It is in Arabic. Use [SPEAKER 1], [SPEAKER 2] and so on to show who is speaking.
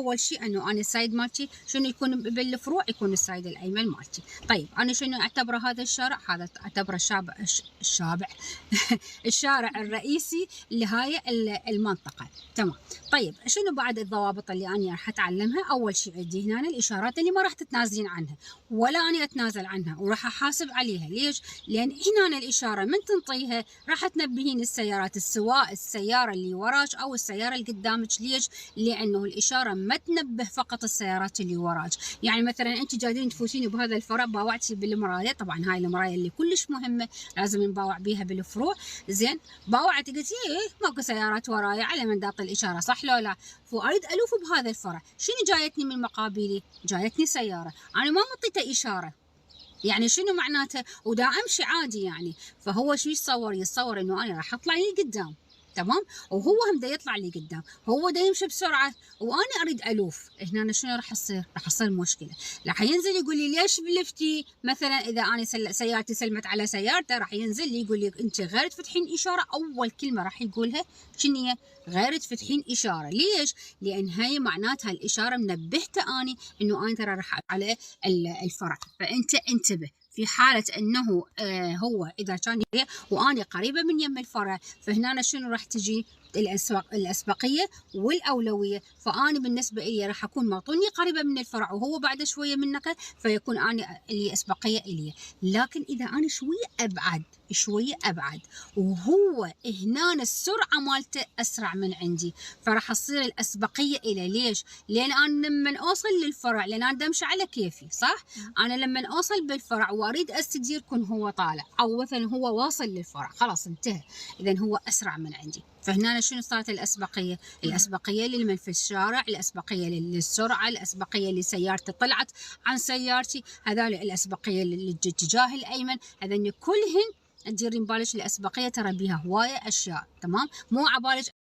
[SPEAKER 1] اول شيء انه انا السايد مالتي شنو يكون بالفروع، يكون السايد الايمن مالتي. طيب انا شنو اعتبره هذا الشارع؟ هذا اعتبره الشارع الرئيسي لهاي المنطقه. تمام. طيب شنو بعد الضوابط اللي انا راح اتعلمها؟ اول شيء عندي هنا الاشارات اللي ما راح تتنازلين عنها ولا انا اتنازل عنها، وراح احاسب عليها. ليش؟ لان هنا الاشاره من تنطيها راح تنبهين السيارات، سواء السياره اللي وراك او السياره اللي قدامك. ليش؟ لانه الاشاره ما تنبه فقط السيارات اللي وراك. يعني مثلا انت جايين تفوتين بهذا الفرع، باوعتي بالمرايه، طبعا هاي المرايه اللي كلش مهمه لازم نباوع بيها بالفروع. زين، باوعت قلت ايه ماكو سيارات ورايا على من داط الاشاره، صح لو لا؟ فاريد الوف بهذا الفرع، شنو جايتني من مقابلي؟ جايتني سياره، انا ما مطيته اشاره، يعني شنو معناته؟ ودا امشي عادي يعني. فهو شو يتصور؟ يتصور انه انا راح اطلع لي قدام، تمام، وهو هم دا يطلع لي قدام، هو دا يمشي بسرعه وانا اريد الوف. هنا شنو راح يصير؟ راح يصير مشكله. راح ينزل يقول لي ليش بلفتي؟ مثلا اذا انا سيارتي سلمت على سيارته، راح ينزل لي يقول لي انت غير تفتحين اشاره. اول كلمه راح يقولها شنو هي؟ غير تفتحين اشاره. ليش؟ لان هاي معناتها الاشاره منبهته اني انه انا ترى راح على الفرع. فانت انتبه في حالة أنه هو إذا كان وأنا قريبة من يم الفرع، فهنا شنو راح تجي؟ الأسبقية والأولوية. فأنا بالنسبة لي راح أكون معطوني قريبة من الفرع وهو بعد شوية من نقل، فيكون أنا اللي أسبقية إلي. لكن إذا أنا شوية أبعد وهو هنا السرعة مالته أسرع من عندي، فراح تصير الأسبقية إلي. ليش؟ لأن أنا لما أوصل للفرع، لأن أنا أمشي على كيفي، صح؟ أنا لما أوصل بالفرع وأريد أستدير كون هو طالع أو مثلا هو واصل للفرع، خلاص انتهى، إذا هو أسرع من عندي. فهنا شنو صارت الأسبقية؟ الأسبقية لمن في الشارع، الأسبقية للسرعة، الأسبقية لسيارتي طلعت عن سيارتي، هذول الأسبقية للاتجاه الأيمن. هذين كلهن تديرين بالك الأسبقية ترى بيها هواية أشياء، تمام؟ مو عبالك